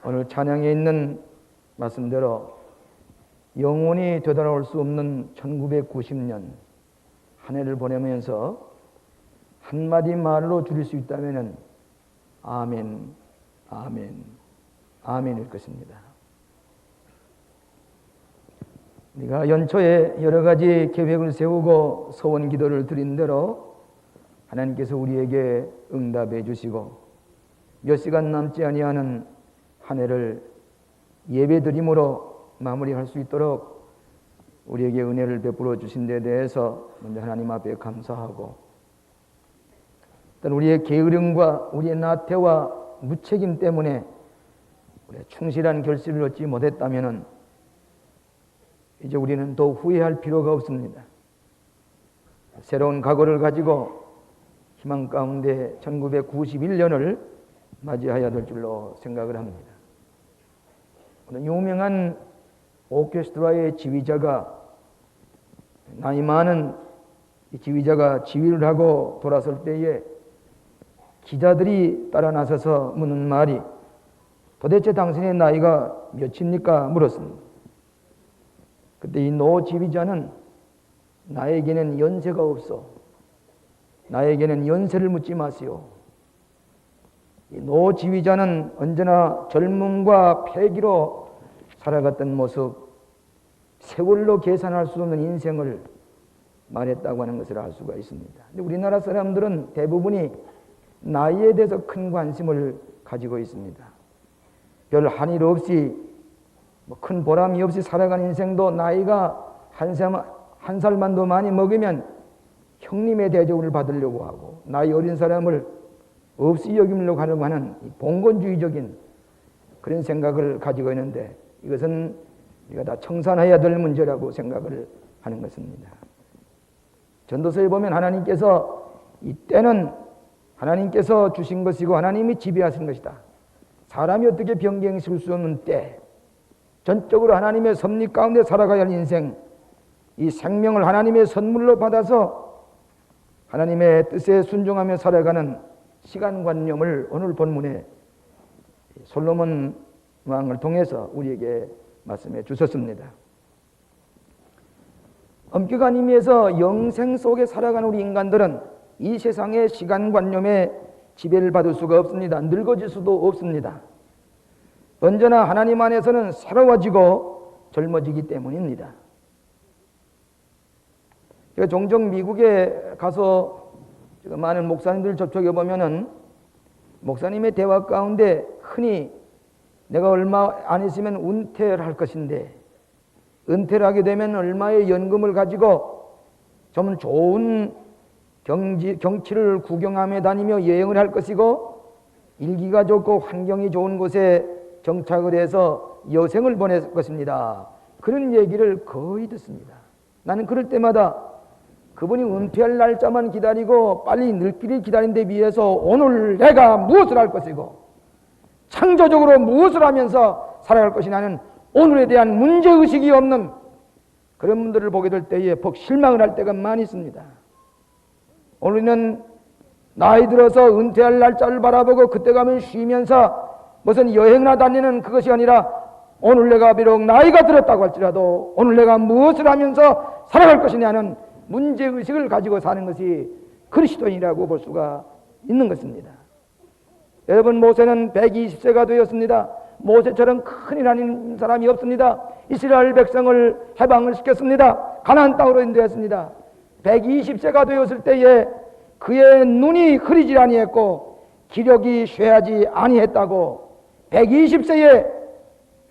오늘 찬양에 있는 말씀대로 영원히 되돌아올 수 없는 1990년 한 해를 보내면서 한마디 말로 줄일 수 있다면 아멘, 아멘, 아멘일 것입니다. 우리가 연초에 여러 가지 계획을 세우고 소원 기도를 드린 대로 하나님께서 우리에게 응답해 주시고 몇 시간 남지 아니하는 한 해를 예배드림으로 마무리할 수 있도록 우리에게 은혜를 베풀어 주신 데 대해서 먼저 하나님 앞에 감사하고, 우리의 게으름과 우리의 나태와 무책임 때문에 우리가 충실한 결실을 얻지 못했다면 이제 우리는 더 후회할 필요가 없습니다. 새로운 각오를 가지고 희망 가운데 1991년을 맞이해야 될 줄로 생각을 합니다. 유명한 오케스트라의 지휘자가, 나이 많은 지휘자가 지휘를 하고 돌아설 때에 기자들이 따라 나서서 묻는 말이 도대체 당신의 나이가 몇입니까? 물었습니다. 그때 이 노 지휘자는 나에게는 연세가 없어, 나에게는 연세를 묻지 마시오. 이 노 지휘자는 언제나 젊음과 패기로 살아갔던 모습, 세월로 계산할 수 없는 인생을 말했다고 하는 것을 알 수가 있습니다. 근데 우리나라 사람들은 대부분이 나이에 대해서 큰 관심을 가지고 있습니다. 별 한일 없이 큰 보람이 없이 살아가는 인생도 나이가 한 살만 더 많이 먹으면 형님의 대접을 받으려고 하고, 나이 어린 사람을 없이 여기려고 하려고 하는 봉건주의적인 그런 생각을 가지고 있는데, 이것은 우리가 다 청산해야 될 문제라고 생각을 하는 것입니다. 전도서에 보면 하나님께서 이 때는 하나님께서 주신 것이고 하나님이 지배하신 것이다. 사람이 어떻게 변경시킬 수 없는 때, 전적으로 하나님의 섭리 가운데 살아가야 할 인생, 이 생명을 하나님의 선물로 받아서 하나님의 뜻에 순종하며 살아가는 시간관념을 오늘 본문에 솔로몬 왕을 통해서 우리에게 말씀해 주셨습니다. 엄격한 의미에서 영생 속에 살아가는 우리 인간들은 이 세상의 시간관념에 지배를 받을 수가 없습니다. 늙어질 수도 없습니다. 언제나 하나님 안에서는 새로워지고 젊어지기 때문입니다. 제가 종종 미국에 가서 많은 목사님들 접촉해 보면은 목사님의 대화 가운데 흔히 내가 얼마 안 있으면 은퇴를 할 것인데, 은퇴를 하게 되면 얼마의 연금을 가지고 좀 좋은 경치를 구경하며 다니며 여행을 할 것이고, 일기가 좋고 환경이 좋은 곳에 정착을 해서 여생을 보낼 것입니다. 그런 얘기를 거의 듣습니다. 나는 그럴 때마다 그분이 은퇴할 날짜만 기다리고 빨리 늙기를 기다린 데 비해서 오늘 내가 무엇을 할 것이고 창조적으로 무엇을 하면서 살아갈 것이냐는 오늘에 대한 문제의식이 없는 그런 분들을 보게 될 때에 퍽 실망을 할 때가 많이 있습니다. 오늘은 나이 들어서 은퇴할 날짜를 바라보고 그때 가면 쉬면서 무슨 여행이나 다니는 그것이 아니라, 오늘 내가 비록 나이가 들었다고 할지라도 오늘 내가 무엇을 하면서 살아갈 것이냐는 문제의식을 가지고 사는 것이 그리스도인이라고 볼 수가 있는 것입니다. 여러분, 모세는 120세가 되었습니다. 모세처럼 큰일 아닌 사람이 없습니다. 이스라엘 백성을 해방을 시켰습니다. 가나안 땅으로 인도했습니다. 120세가 되었을 때에 그의 눈이 흐리지 아니했고 기력이 쇠하지 아니했다고, 120세에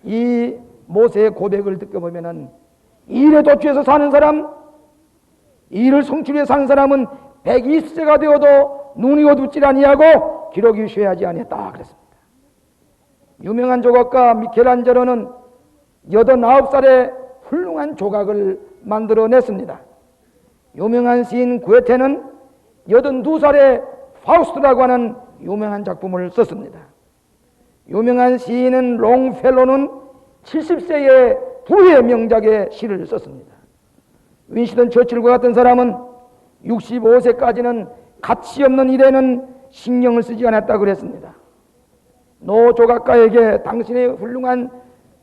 이 모세의 고백을 듣고 보면은, 일에 도취해서 사는 사람, 일을 성취해 사는 사람은 120세가 되어도 눈이 어둡지 아니하고 기력이 쇠하지 아니했다 그랬습니다. 유명한 조각가 미켈란젤로는 89살에 훌륭한 조각을 만들어냈습니다. 유명한 시인 구에테는 82살에 파우스트라고 하는 유명한 작품을 썼습니다. 유명한 시인은 롱펠로는 70세에 불후의 명작의 시를 썼습니다. 윈스턴 처칠과 같은 사람은 65세까지는 가치 없는 일에는 신경을 쓰지 않았다고 그랬습니다. 노 조각가에게 당신의 훌륭한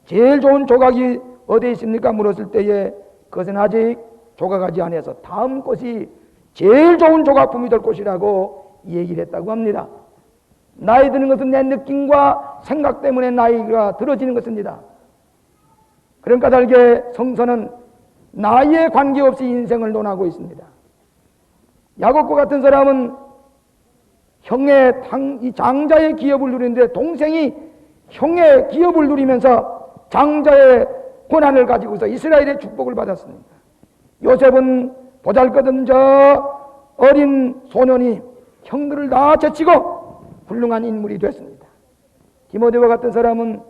제일 좋은 조각이 어디에 있습니까? 물었을 때에 그것은 아직 조각하지 않아서 다음 것이 제일 좋은 조각품이 될 것이라고 얘기를 했다고 합니다. 나이 드는 것은 내 느낌과 생각 때문에 나이가 들어지는 것입니다. 그런 까닭에 성서는 나이에 관계없이 인생을 논하고 있습니다. 야곱과 같은 사람은 형의 이 장자의 기업을 누리는데 동생이 형의 기업을 누리면서 장자의 고난을 가지고서 이스라엘의 축복을 받았습니다. 요셉은 보잘것없는 저 어린 소년이 형들을 다 제치고 훌륭한 인물이 됐습니다. 디모데와 같은 사람은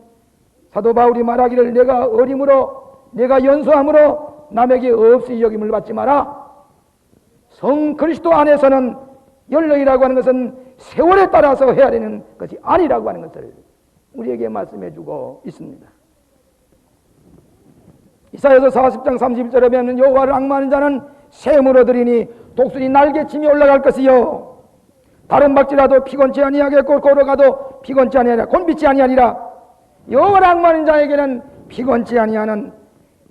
사도 바울이 말하기를 내가 어림으로 내가 연소함으로 남에게 없이 여김을 받지 마라. 성 그리스도 안에서는 연령이라고 하는 것은 세월에 따라서 헤아리는 것이 아니라고 하는 것을 우리에게 말씀해 주고 있습니다. 이사야서 40장 31절에 보면 여호와를 앙마하는 자는 샘으로 들이니 독수리 날개침이 올라갈 것이요 다른 박지라도 피곤치 아니하겠고 걸어가도 피곤치 아니하리라. 곤비치 아니하리라. 여호와를 앙마하는 자에게는 피곤치 아니하는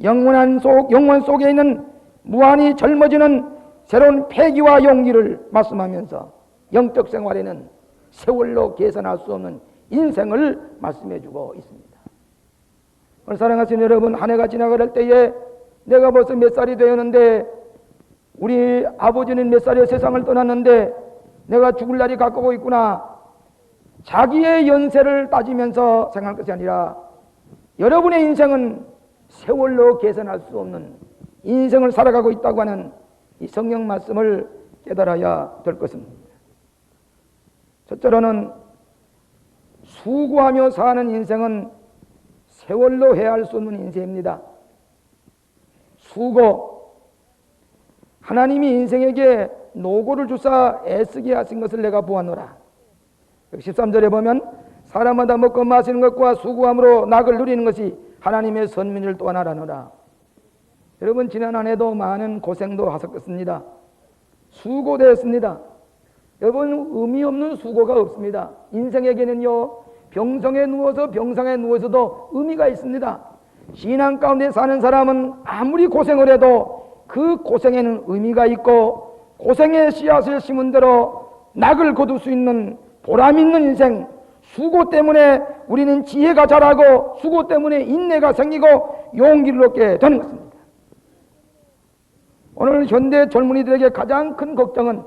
영원 속에 있는 무한히 젊어지는 새로운 패기와 용기를 말씀하면서 영적 생활에는 세월로 계산할 수 없는 인생을 말씀해 주고 있습니다. 오늘 사랑하시는 여러분, 한 해가 지나갈 때에 내가 벌써 몇 살이 되었는데 우리 아버지는 몇 살에 세상을 떠났는데 내가 죽을 날이 가까워 있구나. 자기의 연세를 따지면서 생각할 것이 아니라 여러분의 인생은 세월로 계산할 수 없는 인생을 살아가고 있다고 하는 이 성경 말씀을 깨달아야 될 것입니다. 첫째로는 수고하며 사는 인생은 세월로 해야 할 수 없는 인생입니다. 수고, 하나님이 인생에게 노고를 주사 애쓰게 하신 것을 내가 보았노라. 13절에 보면 사람마다 먹고 마시는 것과 수고함으로 낙을 누리는 것이 하나님의 선민을 또한 하라노라. 여러분, 지난 한 해도 많은 고생도 하셨겠습니다. 수고되었습니다. 여러분, 의미 없는 수고가 없습니다. 인생에게는요, 병상에 누워서도 의미가 있습니다. 신앙 가운데 사는 사람은 아무리 고생을 해도 그 고생에는 의미가 있고 고생의 씨앗을 심은 대로 낙을 거둘 수 있는 보람 있는 인생, 수고 때문에 우리는 지혜가 자라고 수고 때문에 인내가 생기고 용기를 얻게 되는 것입니다. 오늘 현대 젊은이들에게 가장 큰 걱정은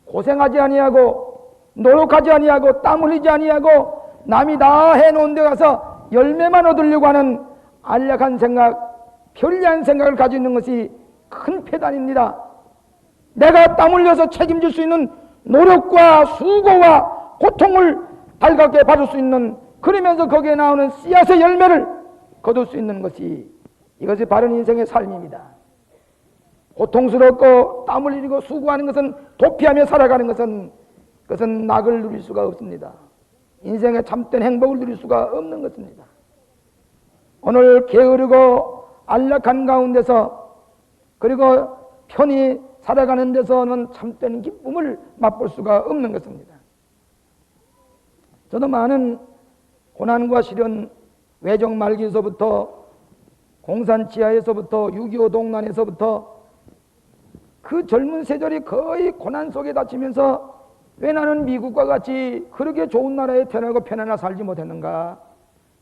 고생하지 아니하고 노력하지 아니하고 땀 흘리지 아니하고 남이 다 해놓은 데 가서 열매만 얻으려고 하는 안락한 생각, 편리한 생각을 가지고 있는 것이 큰 폐단입니다. 내가 땀 흘려서 책임질 수 있는 노력과 수고와 고통을 달갑게 받을 수 있는, 그러면서 거기에 나오는 씨앗의 열매를 거둘 수 있는 것이, 이것이 바른 인생의 삶입니다. 고통스럽고 땀을 흘리고 수고하는 것은, 도피하며 살아가는 것은, 그것은 낙을 누릴 수가 없습니다. 인생의 참된 행복을 누릴 수가 없는 것입니다. 오늘 게으르고 안락한 가운데서, 그리고 편히 살아가는 데서는 참된 기쁨을 맛볼 수가 없는 것입니다. 저도 많은 고난과 시련, 외정 말기에서부터, 공산 지하에서부터, 6.25 동란에서부터 그 젊은 세절이 거의 고난 속에 다치면서 왜 나는 미국과 같이 그렇게 좋은 나라에 태어나고 편안하게 살지 못했는가,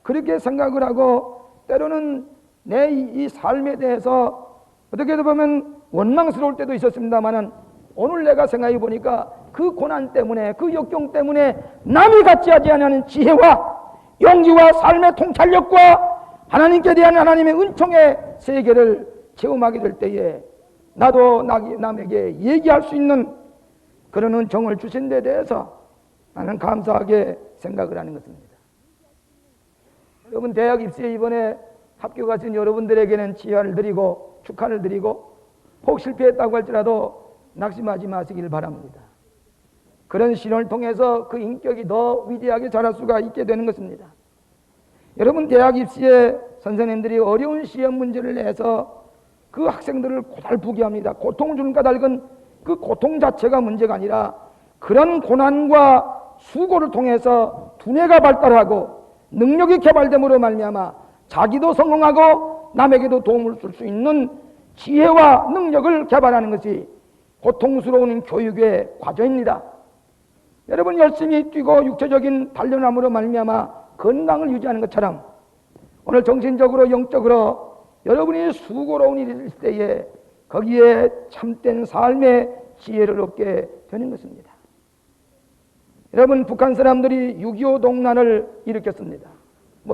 그렇게 생각을 하고 때로는 내 이 삶에 대해서 어떻게 보면 원망스러울 때도 있었습니다만, 오늘 내가 생각해 보니까 그 고난 때문에, 그 역경 때문에 남이 갖지 하는 지혜와 용기와 삶의 통찰력과 하나님께 대한 하나님의 은총의 세계를 체험하게 될 때에 나도 남에게 얘기할 수 있는 그런 은총을 주신 데 대해서 나는 감사하게 생각을 하는 것입니다. 여러분, 대학 입시에 이번에 합격하신 여러분들에게는 치하를 드리고 축하를 드리고, 혹 실패했다고 할지라도 낙심하지 마시길 바랍니다. 그런 시련을 통해서 그 인격이 더 위대하게 자랄 수가 있게 되는 것입니다. 여러분, 대학 입시에 선생님들이 어려운 시험 문제를 내서 그 학생들을 고달프게 합니다. 고통을 주는 까닭은 그 고통 자체가 문제가 아니라 그런 고난과 수고를 통해서 두뇌가 발달하고 능력이 개발됨으로 말미암아 자기도 성공하고 남에게도 도움을 줄 수 있는 지혜와 능력을 개발하는 것이 고통스러운 교육의 과정입니다. 여러분 열심히 뛰고 육체적인 단련함으로 말미암아 건강을 유지하는 것처럼 오늘 정신적으로 영적으로 여러분이 수고로운 일이 있을 때에 거기에 참된 삶의 지혜를 얻게 되는 것입니다. 여러분 북한 사람들이 6.25 동란을 일으켰습니다.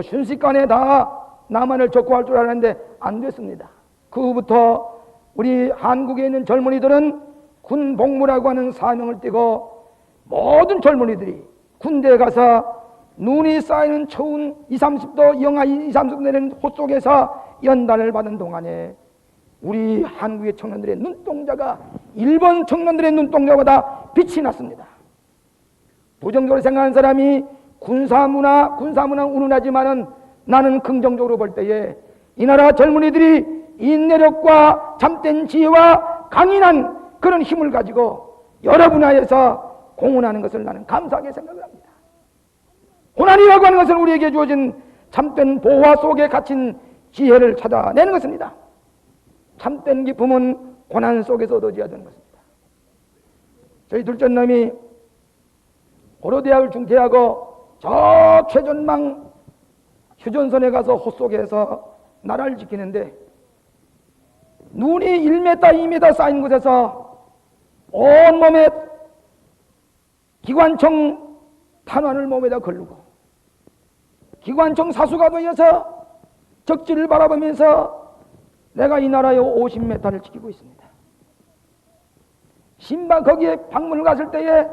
순식간에 다 남한을 접고할 줄 알았는데 안 됐습니다. 그 후부터 우리 한국에 있는 젊은이들은 군 복무라고 하는 사명을 띠고 모든 젊은이들이 군대에 가서 눈이 쌓이는 추운 20-30도 영하 20-30도 내리는 호 속에서 연단을 받은 동안에 우리 한국의 청년들의 눈동자가 일본 청년들의 눈동자보다 빛이 났습니다. 부정적으로 생각하는 사람이 군사문화 운운하지만은 나는 긍정적으로 볼 때에 이 나라 젊은이들이 인내력과 참된 지혜와 강인한 그런 힘을 가지고 여러 분야에서 공헌하는 것을 나는 감사하게 생각을 합니다. 고난이라고 하는 것은 우리에게 주어진 참된 보화 속에 갇힌 지혜를 찾아내는 것입니다. 참된 기쁨은 고난 속에서 얻어져야 되는 것입니다. 저희 둘째 놈이 고려대학을 중퇴하고 저 최전망 휴전선에 가서 호 속에서 나라를 지키는데 눈이 1m, 2m 쌓인 곳에서 온몸에 기관총 탄환을 몸에다 걸르고 기관총 사수가 되어서 적지를 바라보면서 내가 이 나라의 50m를 지키고 있습니다. 신방 거기에 방문을 갔을 때에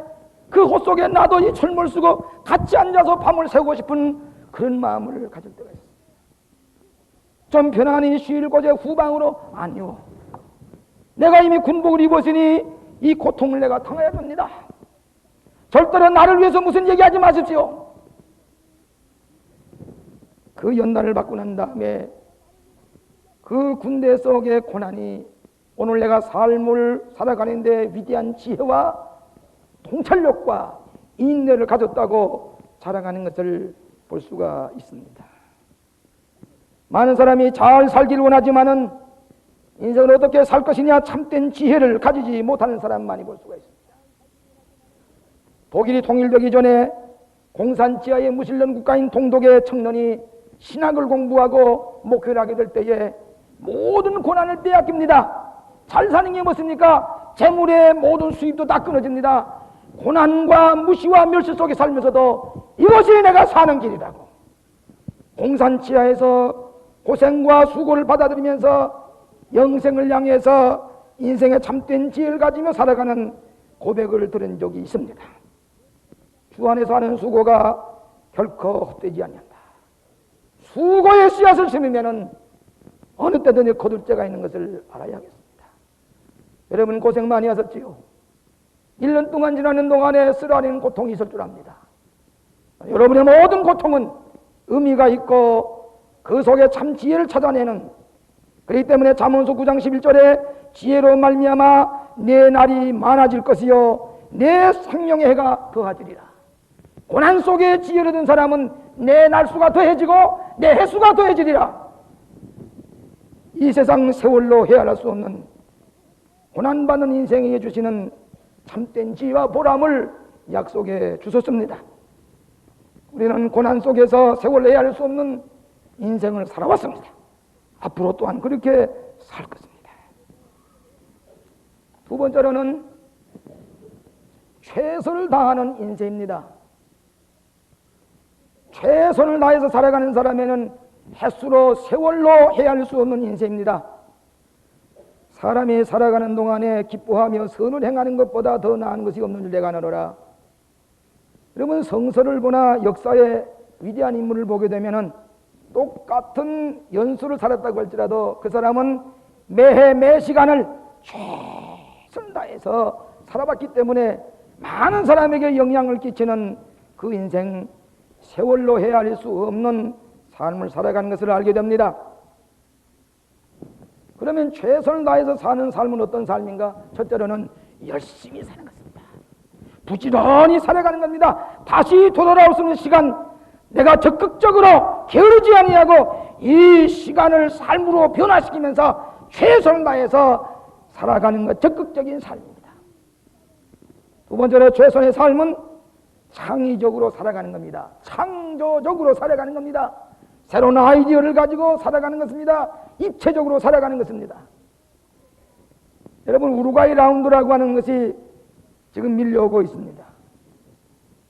그 호 속에 나도 이 철물 쓰고 같이 앉아서 밤을 새우고 싶은 그런 마음을 가질 때가 있습니다. 좀 편안히 쉴 곳에 후방으로 아니요. 내가 이미 군복을 입었으니 이 고통을 내가 당해야 됩니다. 절대로 나를 위해서 무슨 얘기하지 마십시오. 그 연단을 받고 난 다음에 그 군대 속의 고난이 오늘 내가 삶을 살아가는데 위대한 지혜와 통찰력과 인내를 가졌다고 자랑하는 것을 볼 수가 있습니다. 많은 사람이 잘 살기를 원하지만은 인생을 어떻게 살 것이냐 참된 지혜를 가지지 못하는 사람 많이 볼 수가 있습니다. 독일이 통일되기 전에 공산 지하의 무신론 국가인 동독의 청년이 신학을 공부하고 목회를 하게 될 때에 모든 고난을 빼앗깁니다. 잘 사는 게 무엇입니까? 재물의 모든 수입도 다 끊어집니다. 고난과 무시와 멸시 속에 살면서도 이것이 내가 사는 길이라고 공산 지하에서 고생과 수고를 받아들이면서 영생을 향해서 인생의 참된 지혜를 가지며 살아가는 고백을 들은 적이 있습니다. 주 안에서 하는 수고가 결코 헛되지 않는다. 수고의 씨앗을 심으면 어느 때든지 거둘 때가 있는 것을 알아야 하겠습니다. 여러분 고생 많이 하셨지요? 1년 동안 지나는 동안에 쓰라리는 고통이 있을 줄 압니다. 여러분의 모든 고통은 의미가 있고 그 속에 참 지혜를 찾아내는, 그렇기 때문에 잠언서 9장 11절에 지혜로 말미암아 내 날이 많아질 것이요 내 생명의 해가 더하지리라. 고난 속에 지혜를 얻은 사람은 내 날수가 더해지고 내 해수가 더해지리라. 이 세상 세월로 헤아릴 수 없는 고난받는 인생에게 주시는 참된 지혜와 보람을 약속해 주셨습니다. 우리는 고난 속에서 세월로 헤아릴 수 없는 인생을 살아왔습니다. 앞으로 또한 그렇게 살 것입니다. 두 번째로는 최선을 다하는 인생입니다. 최선을 다해서 살아가는 사람에는 횟수로 세월로 헤아릴 수 없는 인생입니다. 사람이 살아가는 동안에 기뻐하며 선을 행하는 것보다 더 나은 것이 없는 줄 내가 아노라. 여러분 성서를 보나 역사의 위대한 인물을 보게 되면은 똑같은 연수를 살았다고 할지라도 그 사람은 매해 매 시간을 최선을 다해서 살아봤기 때문에 많은 사람에게 영향을 끼치는 그 인생, 세월로 헤아릴 수 없는 삶을 살아가는 것을 알게 됩니다. 그러면 최선을 다해서 사는 삶은 어떤 삶인가? 첫째로는 열심히 사는 것입니다. 부지런히 살아가는 겁니다. 다시 돌아올 수 있는 시간, 내가 적극적으로 게으르지 아니하고 이 시간을 삶으로 변화시키면서 최선을 다해서 살아가는 것, 적극적인 삶입니다. 두 번째로 최선의 삶은 창의적으로 살아가는 겁니다. 창조적으로 살아가는 겁니다. 새로운 아이디어를 가지고 살아가는 것입니다. 입체적으로 살아가는 것입니다. 여러분, 우루과이 라운드라고 하는 것이 지금 밀려오고 있습니다.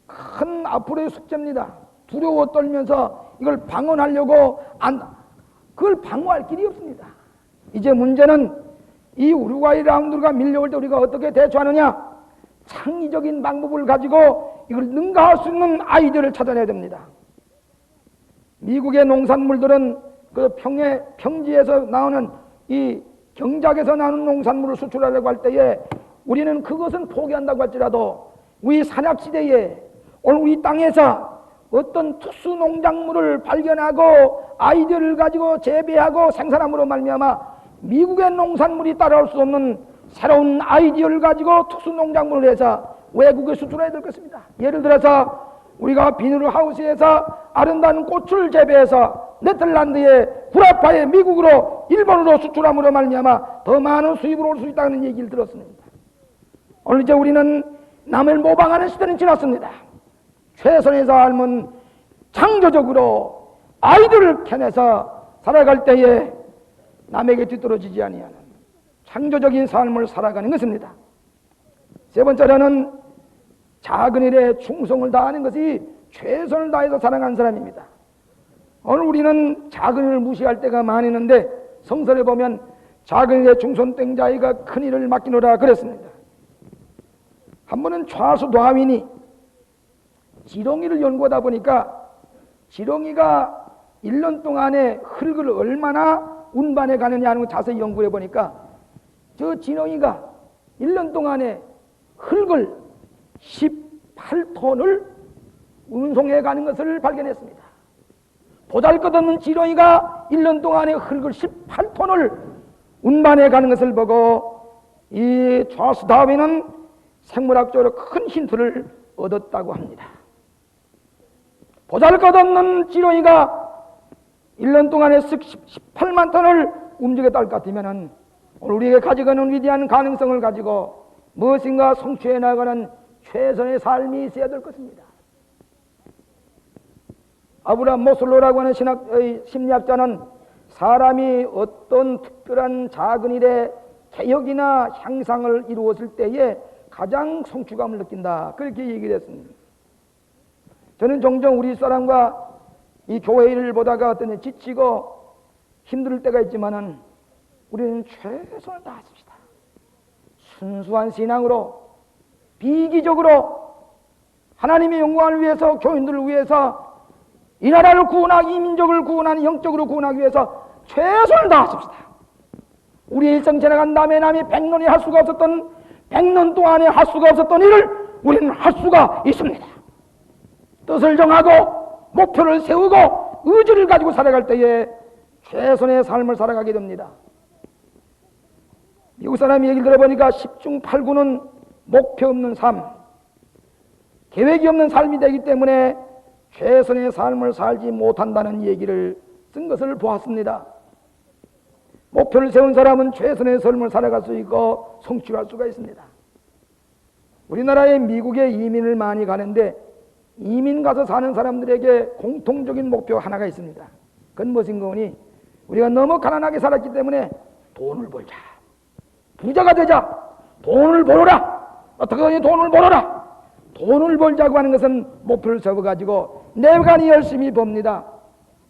큰 앞으로의 숙제입니다. 두려워 떨면서 이걸 방어하려고 그걸 방어할 길이 없습니다. 이제 문제는 이 우루과이 라운드가 밀려올 때 우리가 어떻게 대처하느냐? 창의적인 방법을 가지고 이걸 능가할 수 있는 아이디어를 찾아내야 됩니다. 미국의 농산물들은 그 평지에서 나오는 이 경작에서 나오는 농산물을 수출하려고 할 때에 우리는 그것은 포기한다고 할지라도 우리 산악지대에 오늘 우리 땅에서 어떤 특수 농작물을 발견하고 아이디어를 가지고 재배하고 생산함으로 말미암아 미국의 농산물이 따라올 수 없는 새로운 아이디어를 가지고 특수 농작물을 해서 외국에 수출해야 될 것입니다. 예를 들어서 우리가 비누 하우스에서 아름다운 꽃을 재배해서 네덜란드에 구라파에 미국으로 일본으로 수출함으로 말미암아 더 많은 수입을 올 수 있다는 얘기를 들었습니다. 오늘 이제 우리는 남을 모방하는 시대는 지났습니다. 최선의 삶은 창조적으로 아이들을 캐내서 살아갈 때에 남에게 뒤떨어지지 아니하는 창조적인 삶을 살아가는 것입니다. 세 번째로는 작은 일에 충성을 다하는 것이 최선을 다해서 살아가는 사람입니다. 오늘 우리는 작은 일을 무시할 때가 많이 있는데 성서에 보면 작은 일에 충성된 자가 큰 일을 맡기노라 그랬습니다. 한 번은 찰스 다윈이 지렁이를 연구하다 보니까 지렁이가 1년 동안에 흙을 얼마나 운반해 가느냐 하는 걸 자세히 연구해 보니까 저 지렁이가 1년 동안에 흙을 18톤을 운송해 가는 것을 발견했습니다. 보잘것없는 지렁이가 1년 동안에 흙을 18톤을 운반해 가는 것을 보고 이 찰스 다윈은 생물학적으로 큰 힌트를 얻었다고 합니다. 보잘것없는 지렁이가 1년 동안에 18만 톤을 움직였다 할 것 같으면 오늘 우리에게 가져가는 위대한 가능성을 가지고 무엇인가 성취해 나가는 최선의 삶이 있어야 될 것입니다. 아브라함 모슬로라고 하는 심리학자는 사람이 어떤 특별한 작은 일에 개혁이나 향상을 이루었을 때에 가장 성취감을 느낀다, 그렇게 얘기를 했습니다. 저는 종종 우리 사람과 이 교회 일을 보다가 어떤 지치고 힘들 때가 있지만은 우리는 최선을 다했습니다. 순수한 신앙으로 비기적으로 하나님의 영광을 위해서, 교인들을 위해서, 이 나라를 구원하기, 이 민족을 구원하는, 영적으로 구원하기 위해서 최선을 다했습니다. 우리 일생 지나간 다음에 남이 100년이 할 수가 없었던, 100년 동안에 할 수가 없었던 일을 우리는 할 수가 있습니다. 뜻을 정하고 목표를 세우고 의지를 가지고 살아갈 때에 최선의 삶을 살아가게 됩니다. 미국 사람 얘기를 들어보니까 10중 8구는 목표 없는 삶, 계획이 없는 삶이 되기 때문에 최선의 삶을 살지 못한다는 얘기를 쓴 것을 보았습니다. 목표를 세운 사람은 최선의 삶을 살아갈 수 있고 성취할 수가 있습니다. 우리나라에 미국에 이민을 많이 가는데 이민 가서 사는 사람들에게 공통적인 목표 하나가 있습니다. 그건 무엇인가 하니 우리가 너무 가난하게 살았기 때문에 돈을 벌자, 부자가 되자, 돈을 벌어라, 어떻게 하니 돈을 벌어라. 돈을 벌자고 하는 것은 목표를 세워가지고 내가 열심히 봅니다.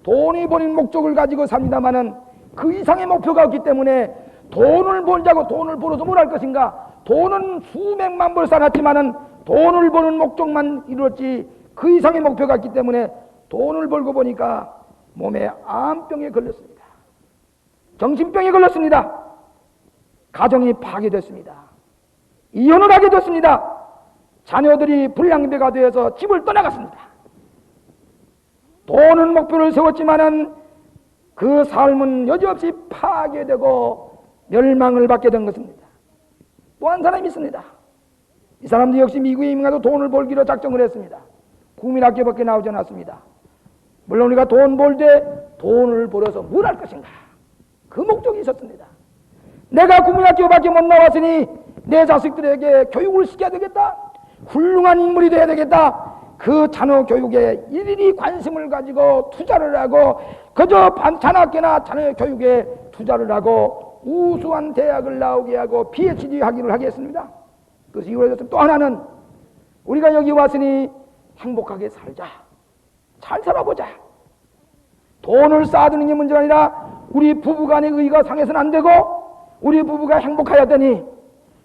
돈이 버린 목적을 가지고 삽니다마는 그 이상의 목표가 없기 때문에 돈을 벌자고 돈을 벌어서 뭘 할 것인가. 돈은 수백만 벌 살았지만은 돈을 버는 목적만 이루었지 그 이상의 목표가 있기 때문에 돈을 벌고 보니까 몸에 암병에 걸렸습니다. 정신병에 걸렸습니다. 가정이 파괴됐습니다. 이혼을 하게 됐습니다. 자녀들이 불량배가 되어서 집을 떠나갔습니다. 돈은 목표를 세웠지만은 그 삶은 여지없이 파괴되고 멸망을 받게 된 것입니다. 또 한 사람이 있습니다. 이 사람도 역시 미국에 이민 가도 돈을 벌기로 작정을 했습니다. 국민학교밖에 나오지 않았습니다. 물론 우리가 돈 벌 때 돈을 벌어서 뭘 할 것인가, 그 목적이 있었습니다. 내가 국민학교밖에 못 나왔으니 내 자식들에게 교육을 시켜야 되겠다, 훌륭한 인물이 되어야 되겠다, 그 자녀 교육에 일일이 관심을 가지고 투자를 하고 그저 자나깨나 자녀 교육에 투자를 하고 우수한 대학을 나오게 하고 PhD 학위를 하겠습니다. 그것이 이루어졌습니다. 또 하나는 우리가 여기 왔으니 행복하게 살자, 잘 살아보자. 돈을 쌓아두는 게 문제가 아니라 우리 부부간의 의가 상해서는 안 되고, 우리 부부가 행복해야 되니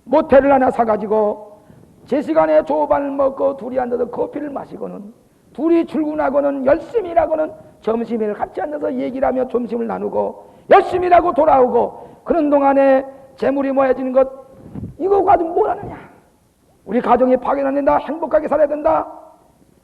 모텔을 하나 사가지고 제 시간에 조반을 먹고 둘이 앉아서 커피를 마시고는, 둘이 출근하고는 열심히 일하고는 점심을 같이 앉아서 얘기를 하며 점심을 나누고 열심히 일하고 돌아오고, 그런 동안에 재물이 모여지는 것, 이거 가지고 뭘 하느냐. 우리 가정이 파괴는 안 된다, 행복하게 살아야 된다.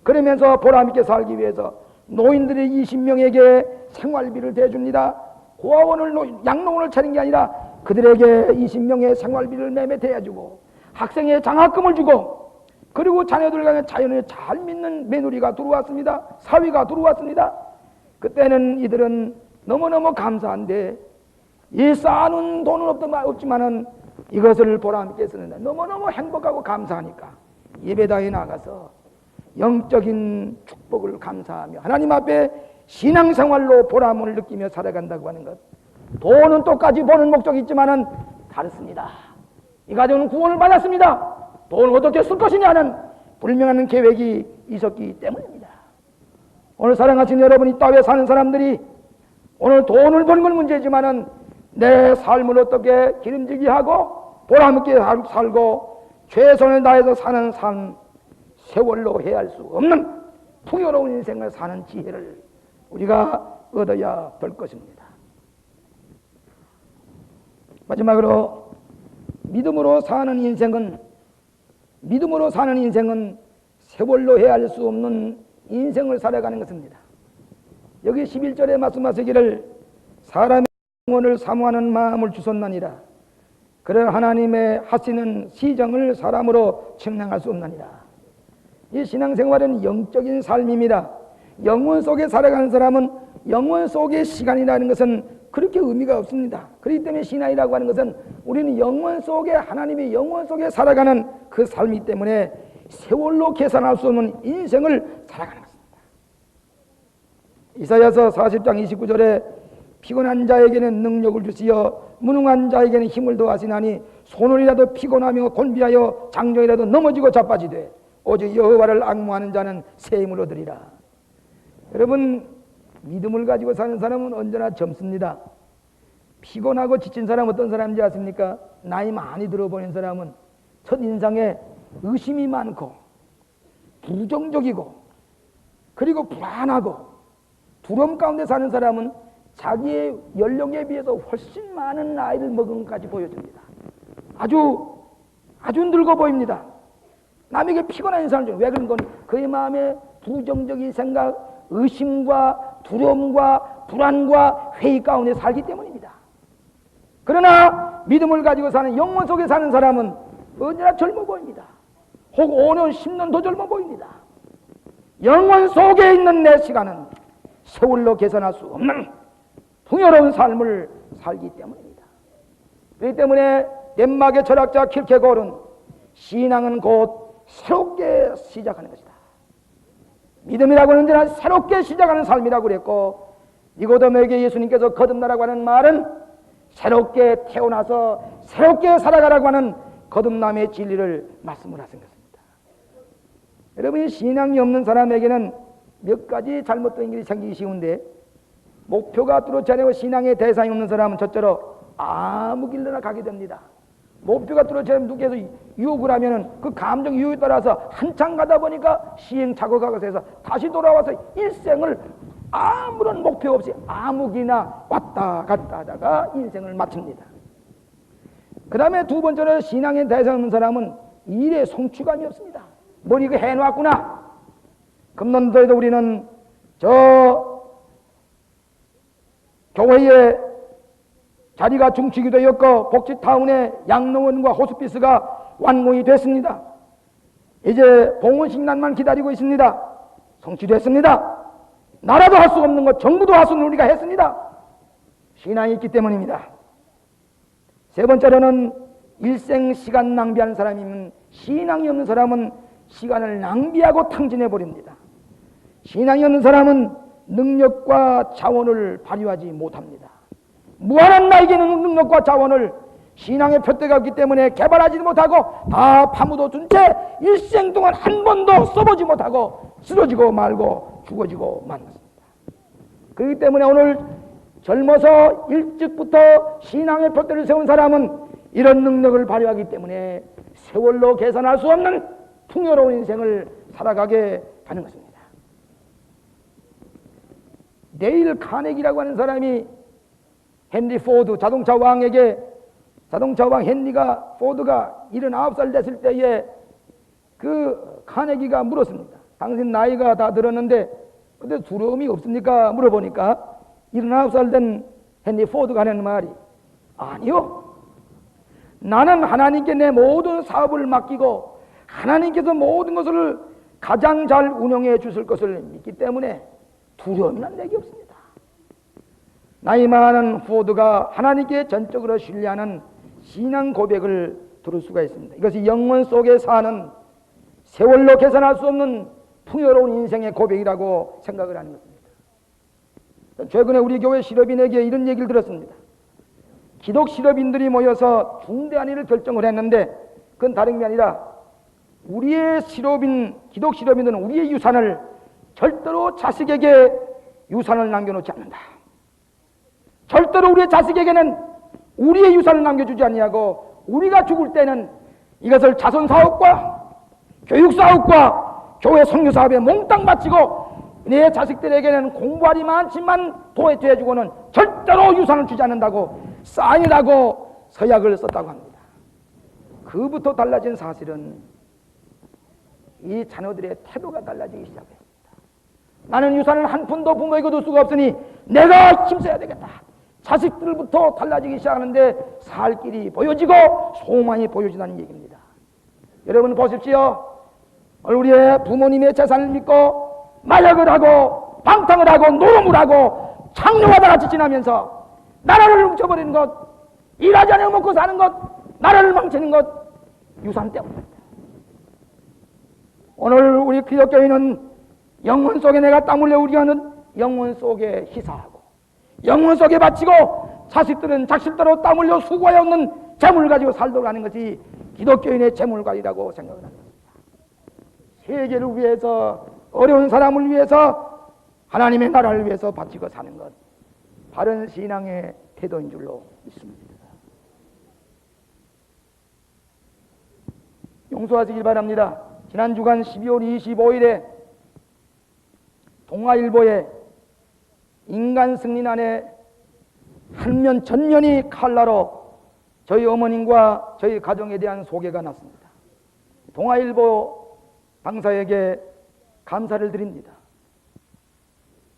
그러면서 보람있게 살기 위해서 노인들이 20명에게 생활비를 대줍니다. 고아원을, 양로원을 차린 게 아니라 그들에게 20명의 생활비를 매매 대주고 학생의 장학금을 주고, 그리고 자녀들과 자연을 잘 믿는 며느리가 들어왔습니다. 사위가 들어왔습니다. 그때는 이들은 너무너무 감사한데, 이 쌓아놓은 돈은 없지만은 이것을 보람있게 쓰는데 너무너무 행복하고 감사하니까 예배당에 나가서 영적인 축복을 감사하며 하나님 앞에 신앙생활로 보람을 느끼며 살아간다고 하는 것. 돈은 똑같이 버는 목적이 있지만은 다릅니다. 이 가정은 구원을 받았습니다. 돈을 어떻게 쓸 것이냐는 분명한 계획이 있었기 때문입니다. 오늘 사랑하신 여러분, 이 땅에 사는 사람들이 오늘 돈을 버는 건 문제지만은 내 삶을 어떻게 기름지게 하고 보람있게 살고 최선을 다해서 사는 삶, 세월로 헤아릴 수 없는 풍요로운 인생을 사는 지혜를 우리가 얻어야 될 것입니다. 마지막으로 믿음으로 사는 인생은 세월로 헤아릴 수 없는 인생을 살아가는 것입니다. 여기 11절에 말씀하시기를 사람의 영혼을 사모하는 마음을 주셨나니라. 그런 하나님의 하시는 시정을 사람으로 측량할 수 없나니라. 이 신앙생활은 영적인 삶입니다. 영혼 속에 살아가는 사람은 영혼 속의 시간이라는 것은 그렇게 의미가 없습니다. 그렇기 때문에 신앙이라고 하는 것은 우리는 영혼 속에, 하나님의 영혼 속에 살아가는 그 삶이기 때문에 세월로 계산할 수 없는 인생을 살아가는 것입니다. 이사야서 40장 29절에 피곤한 자에게는 능력을 주시어 무능한 자에게는 힘을 더하시나니 손을이라도 피곤하며 곤비하여 장정이라도 넘어지고 자빠지되 오직 여호와를 앙모하는 자는 새 힘을 얻으리라. 여러분, 믿음을 가지고 사는 사람은 언제나 젊습니다. 피곤하고 지친 사람 어떤 사람인지 아십니까? 나이 많이 들어보는 사람은 첫인상에 의심이 많고 부정적이고 그리고 불안하고 두려움 가운데 사는 사람은 자기의 연령에 비해서 훨씬 많은 나이를 먹은 것까지 보여줍니다. 아주 늙어 보입니다. 남에게 피곤한 인상을 줘요. 왜 그런 건 그의 마음에 부정적인 생각, 의심과 두려움과 불안과 회의 가운데 살기 때문입니다. 그러나 믿음을 가지고 사는, 영혼 속에 사는 사람은 언제나 젊어 보입니다. 혹 5년, 10년 더 젊어 보입니다. 영혼 속에 있는 내 시간은 세월로 계산할 수 없는 풍요로운 삶을 살기 때문입니다. 그렇기 때문에 덴마크의 철학자 킬케고르는 신앙은 곧 새롭게 시작하는 것이다. 믿음이라고 하는 언제나 새롭게 시작하는 삶이라고 그랬고, 니고데모에게 예수님께서 거듭나라고 하는 말은 새롭게 태어나서 새롭게 살아가라고 하는 거듭남의 진리를 말씀을 하신 것입니다. 여러분이 신앙이 없는 사람에게는 몇 가지 잘못된 일이 생기기 쉬운데, 목표가 뚜렷지 않고 신앙의 대상이 없는 사람은 첫째로 아무 길로나 가게 됩니다. 목표가 뚜렷지 않으면 누구에서 유혹을 하면은 그 감정 유혹에 따라서 한참 가다 보니까 시행착오가 돼서 다시 돌아와서 일생을 아무런 목표 없이 아무 길이나 왔다 갔다 하다가 인생을 마칩니다. 그 다음에 두 번째로 신앙의 대상 없는 사람은 일에 성취감이 없습니다. 뭘 이거 해놓았구나. 금년도에도 우리는 교회에 자리가 중치기도 였고 복지타운에 양로원과 호스피스가 완공이 됐습니다. 이제 봉헌식난만 기다리고 있습니다. 성취됐습니다. 나라도 할 수 없는 것 정부도 할 수 없는 우리가 했습니다. 신앙이 있기 때문입니다. 세 번째로는 일생 시간 낭비하는 사람이면, 신앙이 없는 사람은 시간을 낭비하고 탕진해 버립니다. 신앙이 없는 사람은 능력과 자원을 발휘하지 못합니다. 무한한 나에게는 능력과 자원을 신앙의 표대가 없기 때문에 개발하지 못하고 다 파묻어 둔 채 일생 동안 한 번도 써보지 못하고 쓰러지고 말고 죽어지고 말았습니다. 그렇기 때문에 오늘 젊어서 일찍부터 신앙의 표대를 세운 사람은 이런 능력을 발휘하기 때문에 세월로 계산할 수 없는 풍요로운 인생을 살아가게 하는 것입니다. 네일 카네기라고 하는 사람이 헨리 포드 자동차 왕에게, 자동차 왕 헨리가 포드가 79살 됐을 때에 그 카네기가 물었습니다. 당신 나이가 다 들었는데 근데 두려움이 없습니까? 물어보니까 79살 된 헨리 포드가 하는 말이, 아니요, 나는 하나님께 내 모든 사업을 맡기고 하나님께서 모든 것을 가장 잘 운영해 주실 것을 믿기 때문에 두려움은 내게 없습니다. 나이 많은 포드가 하나님께 전적으로 신뢰하는 신앙 고백을 들을 수가 있습니다. 이것이 영혼 속에 사는 세월로 계산할 수 없는 풍요로운 인생의 고백이라고 생각을 하는 것입니다. 최근에 우리 교회 실업인에게 이런 얘기를 들었습니다. 기독 실업인들이 모여서 중대한 일을 결정을 했는데 그건 다른 게 아니라 우리의 기독 실업인들은 우리의 유산을 절대로 자식에게 유산을 남겨놓지 않는다. 절대로 우리의 자식에게는 우리의 유산을 남겨주지 아니하고 우리가 죽을 때는 이것을 자선사업과 교육사업과 교회 선교사업에 몽땅 바치고 내 자식들에게는 공부하리 많지만 도외투해주고는 절대로 유산을 주지 않는다고 사인이라고 서약을 썼다고 합니다. 그부터 달라진 사실은 이 자녀들의 태도가 달라지기 시작했습니다. 나는 유산을 한 푼도 부모에게 줄 수가 없으니 내가 힘써야 되겠다. 자식들부터 달라지기 시작하는데 살 길이 보여지고 소망이 보여진다는 얘기입니다. 여러분 보십시오. 우리의 부모님의 재산을 믿고 마약을 하고 방탕을 하고 노름을 하고 창녀와 같이 지나면서 나라를 훔쳐버리는 것, 일하지 않으면 먹고 사는 것, 나라를 망치는 것, 유산 때문입니다. 오늘 우리 기독교인은 영혼 속에 내가 땀 흘려 우리하는 영혼 속에 희사하고 영혼 속에 바치고 자식들은 자식대로 땀 흘려 수고하여 얻는 재물을 가지고 살도록 하는 것이 기독교인의 재물관이라고 생각을 합니다. 세계를 위해서, 어려운 사람을 위해서, 하나님의 나라를 위해서 바치고 사는 것, 바른 신앙의 태도인 줄로 믿습니다. 용서하시길 바랍니다. 지난 주간 12월 25일에 동아일보에 인간 승리난의 한면 전면이 칼라로 저희 어머님과 저희 가정에 대한 소개가 났습니다. 동아일보 당사에게 감사를 드립니다.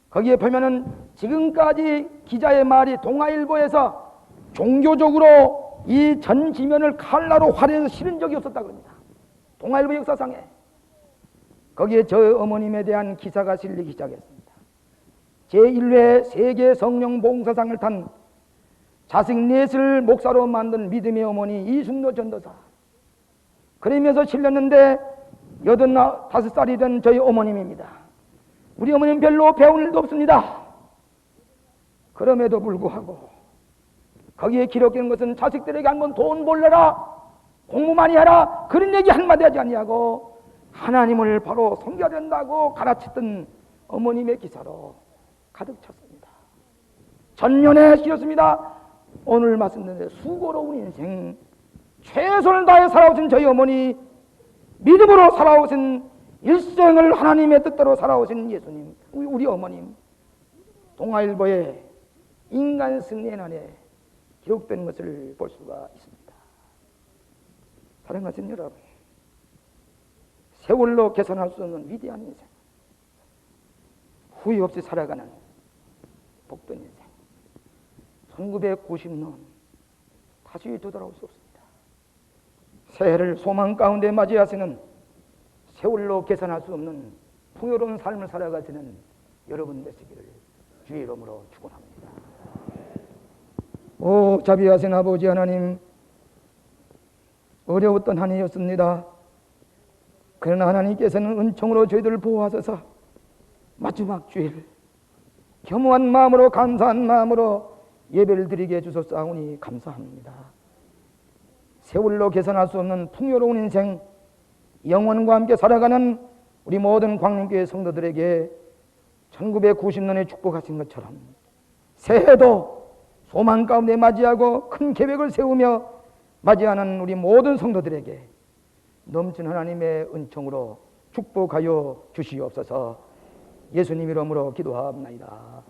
거기에 보면은 지금까지 기자의 말이 동아일보에서 종교적으로 이 전 지면을 칼라로 화려해서 실은 적이 없었다고 합니다. 동아일보 역사상에 거기에 저 어머님에 대한 기사가 실리기 시작했습니다. 제1회 세계 성령 봉사상을 탄 자식 넷을 목사로 만든 믿음의 어머니 이순도 전도사, 그러면서 실렸는데 85살이 된 저희 어머님입니다. 우리 어머니는 별로 배운 일도 없습니다. 그럼에도 불구하고 거기에 기록된 것은 자식들에게 한번 돈 벌려라, 공부 많이 하라, 그런 얘기 한마디 하지 아니하고 하나님을 바로 섬겨야 된다고 가르쳤던 어머님의 기사로 가득 찼습니다. 전년에 실었습니다. 오늘 말씀드린 수고로운 인생, 최선을 다해 살아오신 저희 어머니, 믿음으로 살아오신 일생을 하나님의 뜻대로 살아오신 예수님, 우리 어머님, 동아일보의 인간 승리의 난에 기록된 것을 볼 수가 있습니다. 사랑하신 여러분, 세월로 계산할 수 없는 위대한 인생, 후회 없이 살아가는 복된 인생, 1990년 다시 되돌아올 수 없습니다. 새해를 소망 가운데 맞이하시는 세월로 계산할 수 없는 풍요로운 삶을 살아가시는 여러분 되시기를 주의 이름으로 축원합니다. 오 자비하신 아버지 하나님, 어려웠던 한 해였습니다. 그러나 하나님께서는 은총으로 저희들을 보호하셔서 마지막 주일 겸허한 마음으로 감사한 마음으로 예배를 드리게 해주셨사오니 감사합니다. 세월로 계산할 수 없는 풍요로운 인생, 영원과 함께 살아가는 우리 모든 광림교회 성도들에게 1990년에 축복하신 것처럼 새해도 소망 가운데 맞이하고 큰 계획을 세우며 맞이하는 우리 모든 성도들에게 넘친 하나님의 은총으로 축복하여 주시옵소서. 예수님 이름으로 기도합니다.